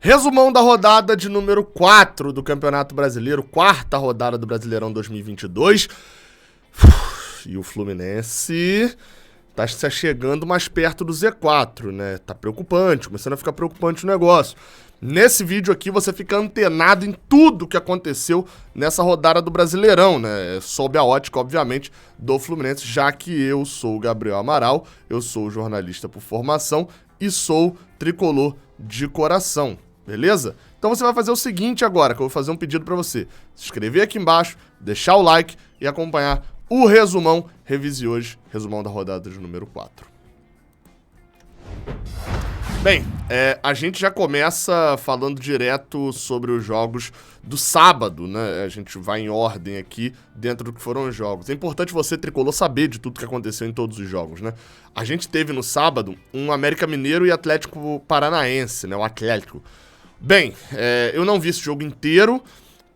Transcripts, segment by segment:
Resumão da rodada de número 4 do Campeonato Brasileiro, quarta rodada do Brasileirão 2022. E o Fluminense tá se chegando mais perto do Z4, né? Tá preocupante, começando a ficar preocupante o negócio. Nesse vídeo aqui você fica antenado em tudo que aconteceu nessa rodada do Brasileirão, né? Sob a ótica, obviamente, do Fluminense, já que eu sou o Gabriel Amaral, eu sou jornalista por formação e sou tricolor de coração. Beleza? Então você vai fazer o seguinte agora, que eu vou fazer um pedido pra você. Se inscrever aqui embaixo, deixar o like e acompanhar o resumão. Revise hoje, resumão da rodada de número 4. Bem, a gente já começa falando direto sobre os jogos do sábado, né? A gente vai em ordem aqui dentro do que foram os jogos. É importante você, tricolor, saber de tudo que aconteceu em todos os jogos, né? A gente teve no sábado um América Mineiro e Atlético Paranaense, né? O Atlético. Bem, eu não vi esse jogo inteiro.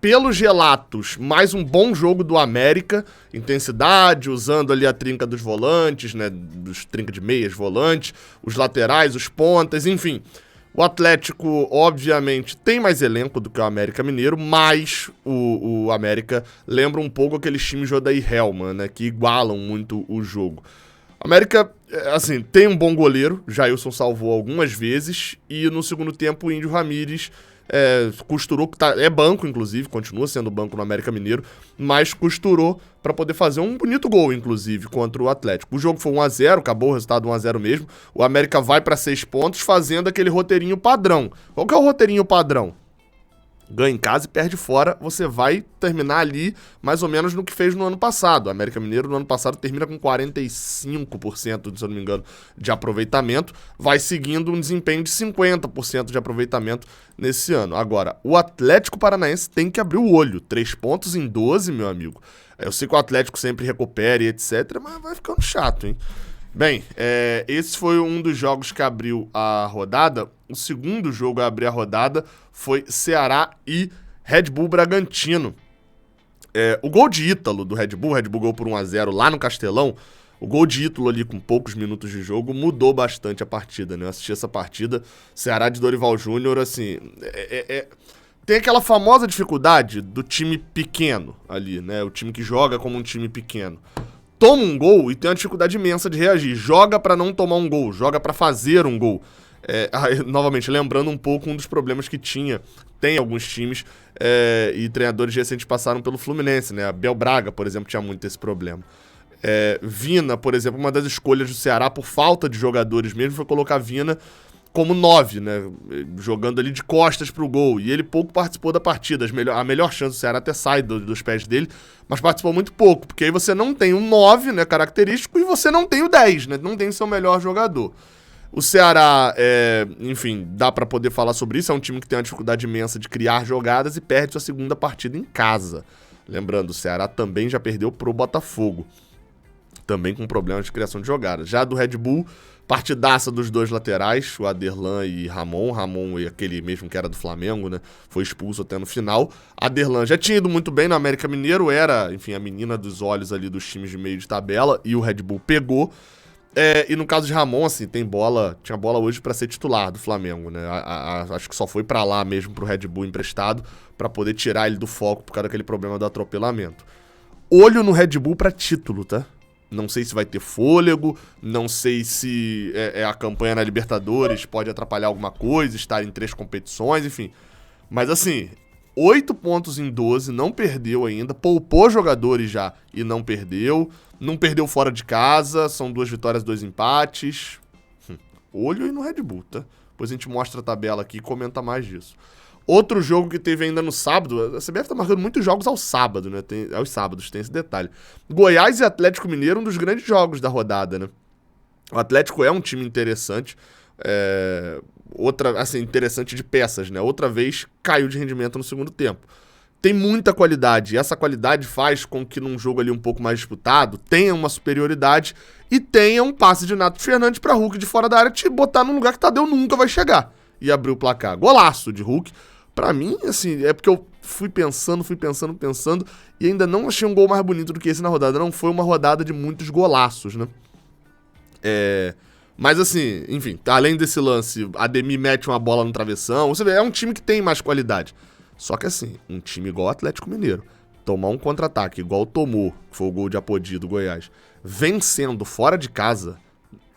Pelos relatos, mais um bom jogo do América, intensidade, usando ali a trinca dos volantes, né, dos trinca de meias volantes, os laterais, os pontas, enfim. O Atlético, obviamente, tem mais elenco do que o América Mineiro, mas o América lembra um pouco aqueles times Jodair Helman, né, que igualam muito o jogo. O América, assim, tem um bom goleiro, Jailson salvou algumas vezes, e no segundo tempo o Índio Ramírez costurou, que é banco inclusive, continua sendo banco no América Mineiro, mas costurou para poder fazer um bonito gol, inclusive, contra o Atlético. O jogo foi 1-0, acabou o resultado 1-0 mesmo, o América vai para 6 pontos fazendo aquele roteirinho padrão. Qual que é o roteirinho padrão? Ganha em casa e perde fora, você vai terminar ali mais ou menos no que fez no ano passado. O América Mineiro no ano passado termina com 45%, se eu não me engano, de aproveitamento, vai seguindo um desempenho de 50% de aproveitamento nesse ano. Agora, o Atlético Paranaense tem que abrir o olho, 3 pontos em 12, meu amigo. Eu sei que o Atlético sempre recupera e etc, mas vai ficando chato, hein? Bem, esse foi um dos jogos que abriu a rodada. O segundo jogo a abrir a rodada foi Ceará e Red Bull Bragantino. O gol de Ítalo do Red Bull gol por 1-0 lá no Castelão. O gol de Ítalo ali com poucos minutos de jogo mudou bastante a partida, né? Eu assisti essa partida, Ceará de Dorival Júnior, assim... Tem aquela famosa dificuldade do time pequeno ali, né? O time que joga como um time pequeno. Toma um gol e tem uma dificuldade imensa de reagir. Joga pra não tomar um gol, joga pra fazer um gol. Novamente, lembrando um pouco um dos problemas que tem alguns times e treinadores recentes passaram pelo Fluminense, né? Abel Braga, por exemplo, tinha muito esse problema. Vina, por exemplo, uma das escolhas do Ceará por falta de jogadores mesmo foi colocar Vina como 9, né? Jogando ali de costas pro gol. E ele pouco participou da partida. A melhor chance do Ceará até sai dos pés dele, mas participou muito pouco, porque aí você não tem um 9, né, característico, e você não tem o 10, né? Não tem seu melhor jogador. O Ceará, enfim, dá pra poder falar sobre isso, é um time que tem uma dificuldade imensa de criar jogadas e perde sua segunda partida em casa. Lembrando, o Ceará também já perdeu pro Botafogo, também com problemas de criação de jogadas. Já do Red Bull, partidaça dos dois laterais, o Aderlan e Ramon. Ramon, aquele mesmo que era do Flamengo, né? Foi expulso até no final. Aderlan já tinha ido muito bem no América Mineiro, era, enfim, a menina dos olhos ali dos times de meio de tabela, e o Red Bull pegou. E no caso de Ramon, assim, tinha bola hoje pra ser titular do Flamengo, né? Acho que só foi pra lá mesmo pro Red Bull emprestado, pra poder tirar ele do foco por causa daquele problema do atropelamento. Olho no Red Bull pra título, tá? Não sei se vai ter fôlego, não sei se a campanha na Libertadores pode atrapalhar alguma coisa, estar em 3 competições, enfim. Mas assim, 8 pontos em 12, não perdeu ainda, poupou jogadores já e não perdeu fora de casa, são 2 vitórias, 2 empates. Olho aí no Red Bull, tá? Depois a gente mostra a tabela aqui e comenta mais disso. Outro jogo que teve ainda no sábado, a CBF tá marcando muitos jogos ao sábado, né? Aos sábados, tem esse detalhe. Goiás e Atlético Mineiro, um dos grandes jogos da rodada, né? O Atlético é um time interessante, interessante de peças, né? Outra vez caiu de rendimento no segundo tempo. Tem muita qualidade, e essa qualidade faz com que num jogo ali um pouco mais disputado tenha uma superioridade e tenha um passe de Nato Fernandes pra Hulk de fora da área te botar num lugar que Tadeu nunca vai chegar e abrir o placar. Golaço de Hulk. Pra mim, assim, é porque eu fui pensando e ainda não achei um gol mais bonito do que esse na rodada. Não foi uma rodada de muitos golaços, né? Mas assim, enfim, além desse lance, Ademir mete uma bola no travessão, você vê, é um time que tem mais qualidade. Só que assim, um time igual o Atlético Mineiro, tomar um contra-ataque igual tomou, que foi o gol de Apodi do Goiás, vencendo fora de casa,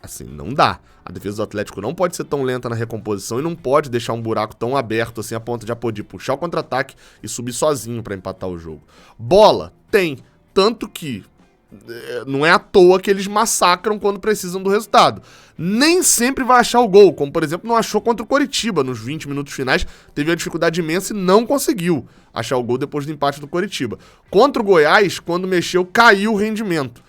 assim, não dá. A defesa do Atlético não pode ser tão lenta na recomposição e não pode deixar um buraco tão aberto assim a ponto de Apodi puxar o contra-ataque e subir sozinho pra empatar o jogo. Bola, tem. Tanto que não é à toa que eles massacram quando precisam do resultado. Nem sempre vai achar o gol, como por exemplo não achou contra o Coritiba nos 20 minutos finais, teve uma dificuldade imensa e não conseguiu achar o gol depois do empate do Coritiba. Contra o Goiás, quando mexeu, caiu o rendimento.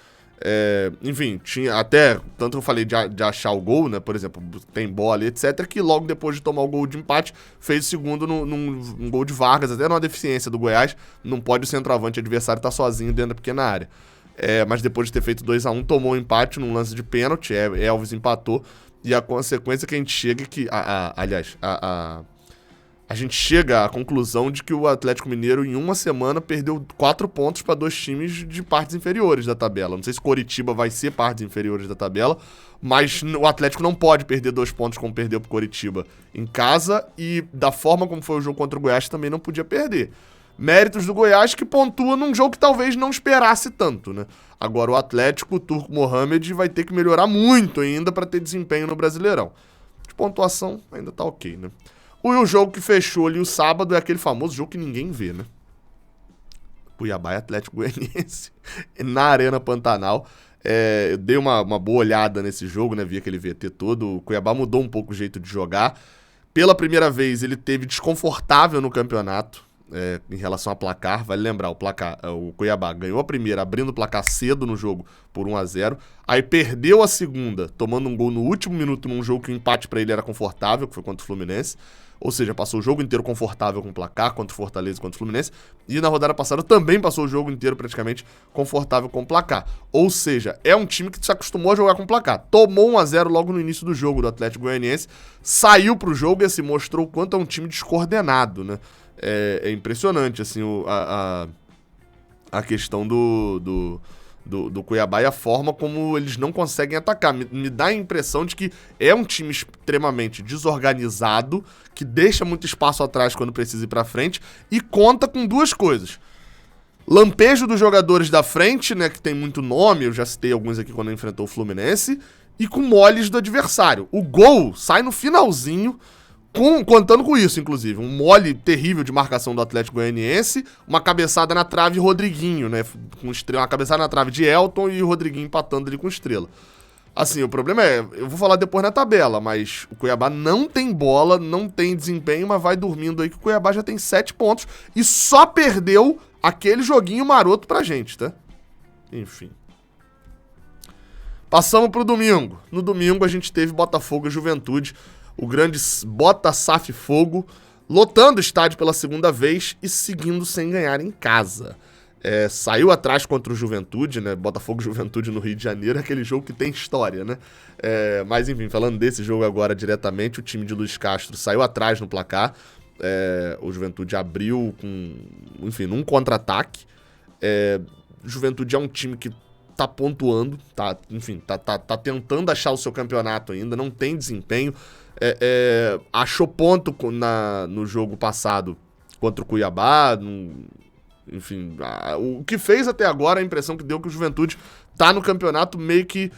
Enfim, tinha até, tanto que eu falei de achar o gol, né, por exemplo, tem bola, etc, que logo depois de tomar o gol de empate, fez o segundo num gol de Vargas, até numa deficiência do Goiás, não pode o centroavante adversário estar sozinho dentro da pequena área. Mas depois de ter feito 2-1, tomou um empate num lance de pênalti, Elvis empatou, e a consequência que a gente chega é que, a gente chega à conclusão de que o Atlético Mineiro, em uma semana, perdeu 4 pontos para 2 times de partes inferiores da tabela. Não sei se Coritiba vai ser partes inferiores da tabela, mas o Atlético não pode perder 2 pontos como perdeu pro Coritiba em casa, e da forma como foi o jogo contra o Goiás também não podia perder. Méritos do Goiás que pontua num jogo que talvez não esperasse tanto, né? Agora o Atlético, o Turco Mohamed, vai ter que melhorar muito ainda para ter desempenho no Brasileirão. De pontuação ainda tá ok, né? O jogo que fechou ali o sábado é aquele famoso jogo que ninguém vê, né? Cuiabá e Atlético Goianiense na Arena Pantanal. Eu dei uma boa olhada nesse jogo, né? Vi aquele VT todo. O Cuiabá mudou um pouco o jeito de jogar. Pela primeira vez ele teve desconfortável no campeonato. Em relação ao placar, vale lembrar, o Cuiabá ganhou a primeira abrindo o placar cedo no jogo por 1-0, aí perdeu a segunda tomando um gol no último minuto num jogo que o empate pra ele era confortável, que foi contra o Fluminense, ou seja, passou o jogo inteiro confortável com o placar, contra o Fortaleza e contra o Fluminense, e na rodada passada também passou o jogo inteiro praticamente confortável com o placar, ou seja, é um time que se acostumou a jogar com o placar, tomou 1-0 logo no início do jogo do Atlético Goianiense, saiu pro jogo e assim, mostrou o quanto é um time descoordenado, né? É impressionante, assim, a questão do Cuiabá e a forma como eles não conseguem atacar. Me dá a impressão de que é um time extremamente desorganizado, que deixa muito espaço atrás quando precisa ir pra frente, e conta com 2 coisas. Lampejo dos jogadores da frente, né, que tem muito nome, eu já citei alguns aqui quando enfrentou o Fluminense, e com moles do adversário. O gol sai no finalzinho, contando com isso, inclusive. Um mole terrível de marcação do Atlético Goianiense, uma cabeçada na trave Rodriguinho, né? Com Estrela, uma cabeçada na trave de Elton e o Rodriguinho empatando ali com Estrela. Assim, o problema eu vou falar depois na tabela, mas o Cuiabá não tem bola, não tem desempenho, mas vai dormindo aí que o Cuiabá já tem 7 pontos e só perdeu aquele joguinho maroto pra gente, tá? Enfim. Passamos pro domingo. No domingo a gente teve Botafogo e Juventude. O grande Bota SAF Fogo, lotando o estádio pela segunda vez e seguindo sem ganhar em casa. Saiu atrás contra o Juventude, né? Botafogo e Juventude no Rio de Janeiro, aquele jogo que tem história, né? Mas enfim, falando desse jogo agora diretamente, o time de Luiz Castro saiu atrás no placar. O Juventude abriu num contra-ataque. Juventude é um time que tá pontuando, tá tentando achar o seu campeonato ainda, não tem desempenho. Achou ponto no jogo passado contra o Cuiabá, enfim, o que fez até agora, a impressão que deu que o Juventude tá no campeonato meio que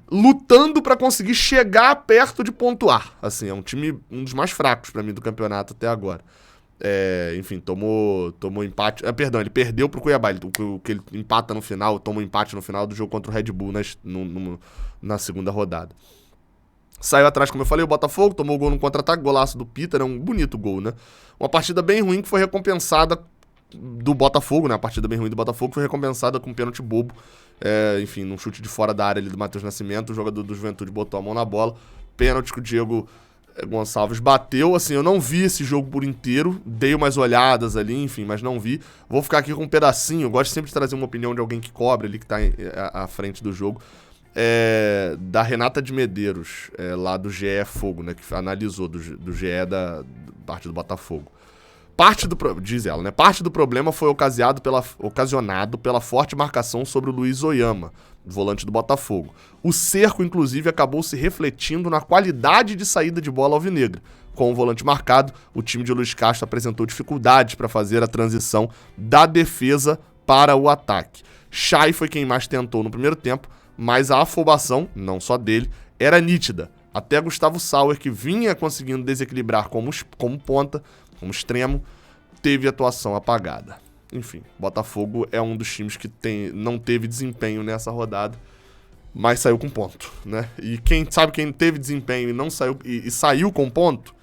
lutando pra conseguir chegar perto de pontuar. Assim, é um time, um dos mais fracos pra mim do campeonato até agora. Enfim, tomou empate. Perdão, ele perdeu pro Cuiabá. O que ele empata no final, toma um empate no final do jogo contra o Red Bull na segunda rodada. Saiu atrás, como eu falei, o Botafogo tomou o gol no contra-ataque, golaço do Pita, né? Um bonito gol, né? Uma partida bem ruim que foi recompensada do Botafogo, né? A partida bem ruim do Botafogo foi recompensada com um pênalti bobo. Enfim, num chute de fora da área ali do Matheus Nascimento, o jogador do Juventude botou a mão na bola. Pênalti que o Diego Gonçalves bateu. Assim, eu não vi esse jogo por inteiro, dei umas olhadas ali, enfim, mas não vi. Vou ficar aqui com um pedacinho, eu gosto sempre de trazer uma opinião de alguém que cobre ali, que tá à frente do jogo. Da Renata de Medeiros, lá do GE Fogo, né, que analisou do GE da parte do Botafogo. diz ela, né? Parte do problema foi ocasionado pela forte marcação sobre o Luiz Oyama, volante do Botafogo. O cerco, inclusive, acabou se refletindo na qualidade de saída de bola alvinegra. Com o volante marcado, o time de Luiz Castro apresentou dificuldades para fazer a transição da defesa para o ataque. Chay foi quem mais tentou no primeiro tempo, mas a afobação, não só dele, era nítida. Até Gustavo Sauer, que vinha conseguindo desequilibrar como ponta, como extremo, teve atuação apagada. Enfim, Botafogo é um dos times que não teve desempenho nessa rodada, mas saiu com ponto, né? E quem teve desempenho e não saiu e saiu com ponto,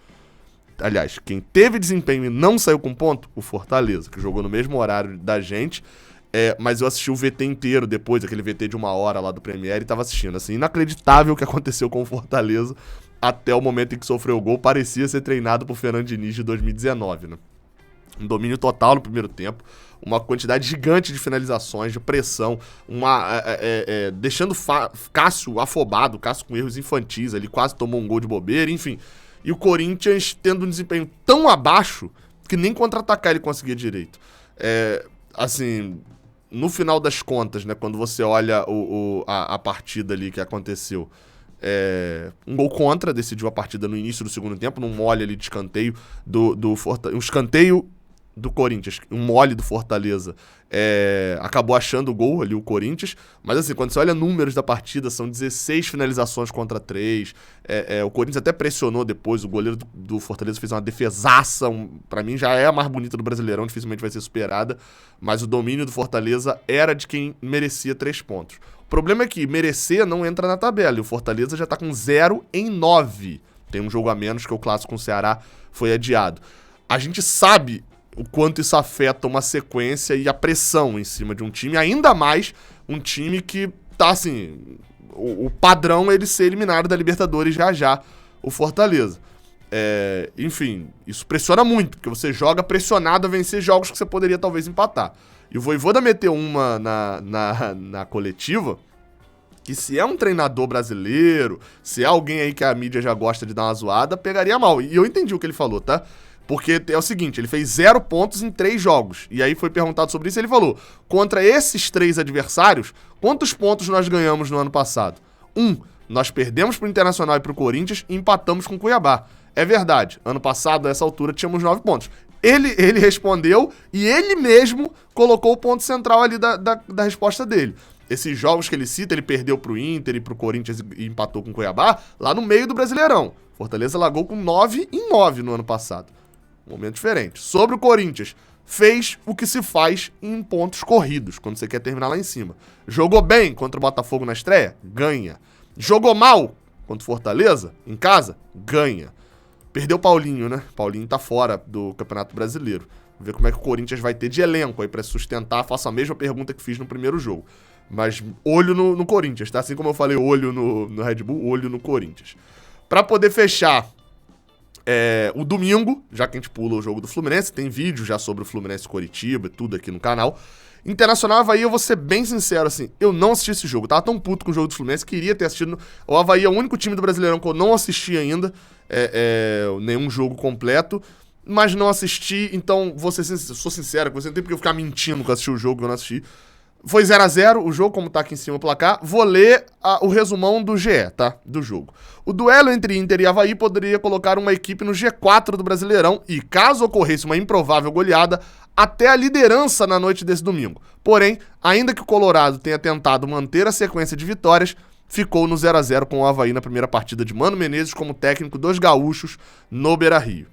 aliás, quem teve desempenho e não saiu com ponto, o Fortaleza, que jogou no mesmo horário da gente, mas eu assisti o VT inteiro depois, aquele VT de 1 hora lá do Premiere, e tava assistindo. Assim, inacreditável o que aconteceu com o Fortaleza até o momento em que sofreu o gol, parecia ser treinado por Fernando Diniz de 2019, né? Um domínio total no primeiro tempo, uma quantidade gigante de finalizações, de pressão, deixando Cássio afobado, Cássio com erros infantis, ele quase tomou um gol de bobeira, enfim. E o Corinthians tendo um desempenho tão abaixo que nem contra-atacar ele conseguia direito. Assim, no final das contas, né, quando você olha a partida ali que aconteceu, um gol contra, decidiu a partida no início do segundo tempo, num mole ali de escanteio um escanteio do Corinthians, um mole do Fortaleza, acabou achando o gol ali, o Corinthians, mas assim, quando você olha números da partida, são 16 finalizações contra 3, o Corinthians até pressionou depois, o goleiro do Fortaleza fez uma defesaça, pra mim já é a mais bonita do Brasileirão, dificilmente vai ser superada, mas o domínio do Fortaleza era de quem merecia 3 pontos. O problema é que merecer não entra na tabela, e o Fortaleza já tá com 0 em 9, tem um jogo a menos, que o clássico com o Ceará foi adiado. A gente sabe o quanto isso afeta uma sequência e a pressão em cima de um time, ainda mais um time que tá assim, o padrão é ele ser eliminado da Libertadores já, o Fortaleza. Enfim, isso pressiona muito, porque você joga pressionado a vencer jogos que você poderia talvez empatar. E o Vojvoda meteu uma na coletiva, que se é um treinador brasileiro, se é alguém aí que a mídia já gosta de dar uma zoada, pegaria mal. E eu entendi o que ele falou, tá? Porque é o seguinte, ele fez 0 pontos em 3 jogos. E aí foi perguntado sobre isso e ele falou, contra esses 3 adversários, quantos pontos nós ganhamos no ano passado? 1, nós perdemos pro Internacional e pro Corinthians e empatamos com o Cuiabá. É verdade, ano passado, a essa altura, tínhamos 9 pontos. Ele respondeu e ele mesmo colocou o ponto central ali da resposta dele. Esses jogos que ele cita, ele perdeu pro Inter e pro Corinthians e empatou com o Cuiabá, lá no meio do Brasileirão. Fortaleza largou com 9 em 9 no ano passado. Um momento diferente. Sobre o Corinthians, fez o que se faz em pontos corridos, quando você quer terminar lá em cima. Jogou bem contra o Botafogo na estreia? Ganha. Jogou mal contra o Fortaleza, em casa? Ganha. Perdeu o Paulinho, né? Paulinho tá fora do Campeonato Brasileiro. Vamos ver como é que o Corinthians vai ter de elenco aí pra sustentar. Faço a mesma pergunta que fiz no primeiro jogo. Mas olho no Corinthians, tá? Assim como eu falei olho no Red Bull, olho no Corinthians. Pra poder fechar o domingo, já que a gente pula o jogo do Fluminense, tem vídeo já sobre o Fluminense Coritiba e tudo aqui no canal. Internacional Avaí, eu vou ser bem sincero, assim, eu não assisti esse jogo, eu tava tão puto com o jogo do Fluminense, queria ter assistido. O Avaí é o único time do Brasileirão que eu não assisti ainda, nenhum jogo completo, mas não assisti, então sou sincero com você, não tem porque eu ficar mentindo que eu assisti o jogo que eu não assisti. Foi 0x0 o jogo, como tá aqui em cima o placar. Vou ler o resumão do GE, tá? Do jogo. O duelo entre Inter e Avaí poderia colocar uma equipe no G4 do Brasileirão e, caso ocorresse uma improvável goleada, até a liderança na noite desse domingo. Porém, ainda que o Colorado tenha tentado manter a sequência de vitórias, ficou no 0x0 com o Avaí na primeira partida de Mano Menezes como técnico dos gaúchos no Beira-Rio.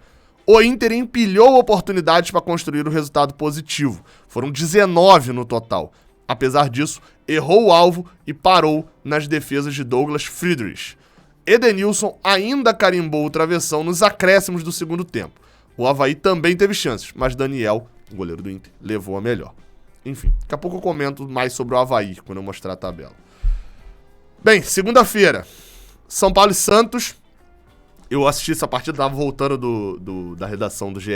O Inter empilhou oportunidades para construir o resultado positivo. Foram 19 no total. Apesar disso, errou o alvo e parou nas defesas de Douglas Friedrich. Edenilson ainda carimbou o travessão nos acréscimos do segundo tempo. O Avaí também teve chances, mas Daniel, o goleiro do Inter, levou a melhor. Enfim, daqui a pouco eu comento mais sobre o Avaí, quando eu mostrar a tabela. Bem, segunda-feira, São Paulo e Santos. Eu assisti essa partida, tava voltando da redação do GE,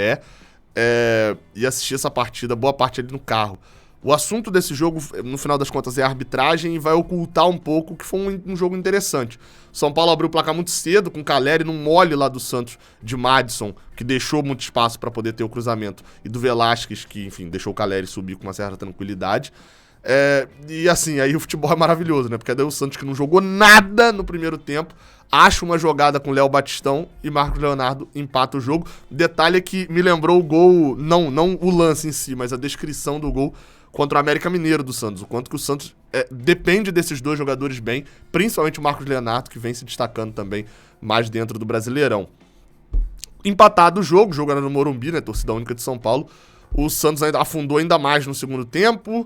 e assisti essa partida, boa parte ali no carro. O assunto desse jogo, no final das contas, é a arbitragem e vai ocultar um pouco que foi um jogo interessante. São Paulo abriu o placar muito cedo, com o Caleri num mole lá do Santos de Madison, que deixou muito espaço para poder ter o cruzamento, e do Velasquez, que, enfim, deixou o Caleri subir com uma certa tranquilidade. E assim, aí o futebol é maravilhoso, né? Porque daí o Santos, que não jogou nada no primeiro tempo, acha uma jogada com Léo Batistão e Marcos Leonardo empata o jogo. Detalhe é que me lembrou o gol, não o lance em si, mas a descrição do gol contra o América Mineiro do Santos. O quanto que o Santos depende desses dois jogadores bem, principalmente o Marcos Leonardo, que vem se destacando também mais dentro do Brasileirão. Empatado o jogo era no Morumbi, né? Torcida única de São Paulo. O Santos afundou ainda mais no segundo tempo.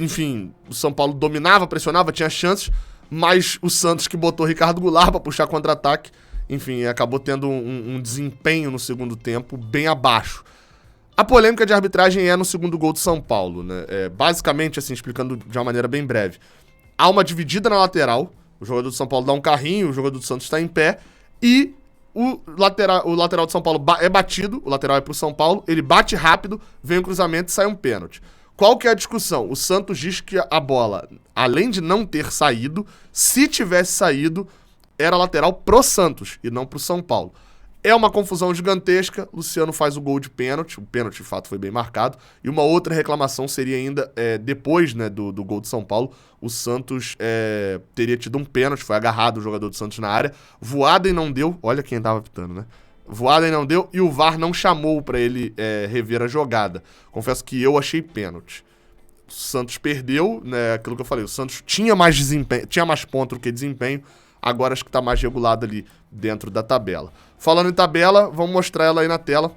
Enfim, o São Paulo dominava, pressionava, tinha chances, mas o Santos, que botou Ricardo Goulart pra puxar contra-ataque, enfim, acabou tendo um desempenho no segundo tempo bem abaixo. A polêmica de arbitragem é no segundo gol do São Paulo, né? Basicamente, assim, explicando de uma maneira bem breve, há uma dividida na lateral, o jogador do São Paulo dá um carrinho, o jogador do Santos está em pé, e o lateral do São Paulo é batido, o lateral é pro São Paulo, ele bate rápido, vem o cruzamento e sai um pênalti. Qual que é a discussão? O Santos diz que a bola, além de não ter saído, se tivesse saído, era lateral pro Santos e não pro São Paulo. É uma confusão gigantesca, Luciano faz o gol de pênalti, o pênalti de fato foi bem marcado, e uma outra reclamação seria ainda, depois, né, do gol de São Paulo, o Santos teria tido um pênalti, foi agarrado o jogador do Santos na área, Voaden não deu, olha quem tava pitando, né? Voaden não deu e o VAR não chamou pra ele rever a jogada. Confesso que eu achei pênalti. O Santos perdeu, né, aquilo que eu falei, o Santos tinha mais desempenho, tinha mais ponto do que desempenho, agora acho que tá mais regulado ali dentro da tabela. Falando em tabela, vamos mostrar ela aí na tela,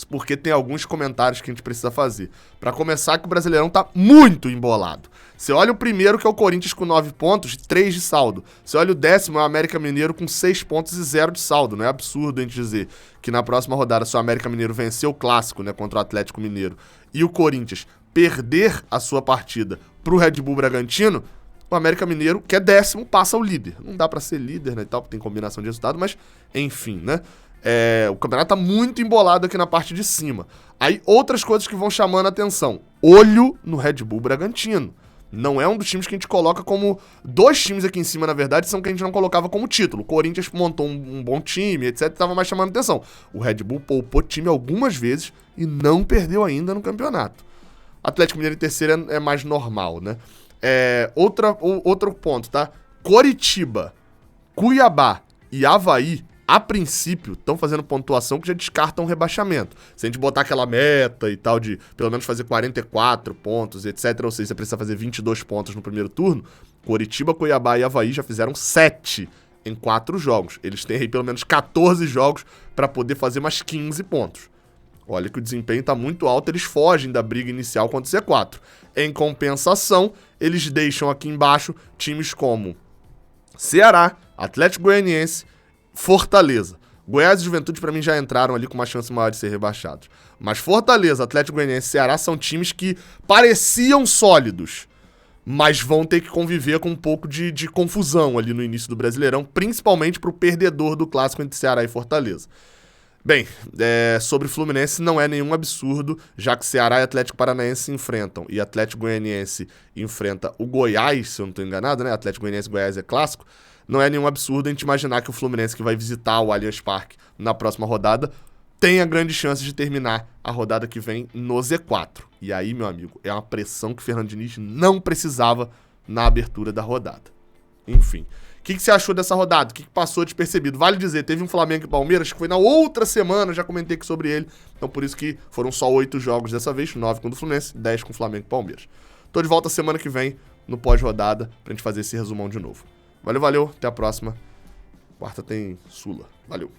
porque tem alguns comentários que a gente precisa fazer. Pra começar, que o Brasileirão tá muito embolado. Você olha o primeiro, que é o Corinthians com 9 pontos, 3 de saldo. Você olha o 10º, é o América Mineiro com 6 pontos e 0 de saldo. Não é absurdo a gente dizer que na próxima rodada, se o América Mineiro vencer o clássico, né, contra o Atlético Mineiro, e o Corinthians perder a sua partida pro Red Bull Bragantino, o América Mineiro, que é 10º, passa o líder. Não dá pra ser líder, né, e tal, porque tem combinação de resultado, mas enfim, né? O campeonato tá muito embolado aqui na parte de cima. Aí, outras coisas que vão chamando a atenção. Olho no Red Bull Bragantino. Não é um dos times que a gente coloca como... Dois times aqui em cima, na verdade, são que a gente não colocava como título. O Corinthians montou um bom time, etc, tava mais chamando atenção. O Red Bull poupou time algumas vezes e não perdeu ainda no campeonato. Atlético Mineiro em terceiro é mais normal, né? Outro ponto, tá? Coritiba, Cuiabá e Avaí, a princípio, estão fazendo pontuação que já descartam o rebaixamento. Se a gente botar aquela meta e tal de pelo menos fazer 44 pontos, etc., ou seja, você precisa fazer 22 pontos no primeiro turno, Coritiba, Cuiabá e Avaí já fizeram 7 em 4 jogos. Eles têm aí pelo menos 14 jogos para poder fazer mais 15 pontos. Olha que o desempenho está muito alto, eles fogem da briga inicial contra o C4. Em compensação, eles deixam aqui embaixo times como Ceará, Atlético Goianiense, Fortaleza. Goiás e Juventude, pra mim, já entraram ali com uma chance maior de ser rebaixados. Mas Fortaleza, Atlético Goianiense e Ceará são times que pareciam sólidos, mas vão ter que conviver com um pouco de confusão ali no início do Brasileirão, principalmente pro perdedor do clássico entre Ceará e Fortaleza. Bem, sobre Fluminense não é nenhum absurdo, já que Ceará e Atlético Paranaense se enfrentam e Atlético Goianiense enfrenta o Goiás, se eu não estou enganado, né? Atlético Goianiense e Goiás é clássico. Não é nenhum absurdo a gente imaginar que o Fluminense, que vai visitar o Allianz Parque na próxima rodada, tenha grande chance de terminar a rodada que vem no Z4. E aí, meu amigo, é uma pressão que o Fernando Diniz não precisava na abertura da rodada. Enfim. O que você achou dessa rodada? O que passou despercebido? Vale dizer, teve um Flamengo e Palmeiras que foi na outra semana, já comentei aqui sobre ele. Então por isso que foram só 8 jogos dessa vez, 9 com o do Fluminense, 10 com o Flamengo e Palmeiras. Tô de volta semana que vem, no pós-rodada, pra gente fazer esse resumão de novo. Valeu, até a próxima. Quarta tem Sula. Valeu.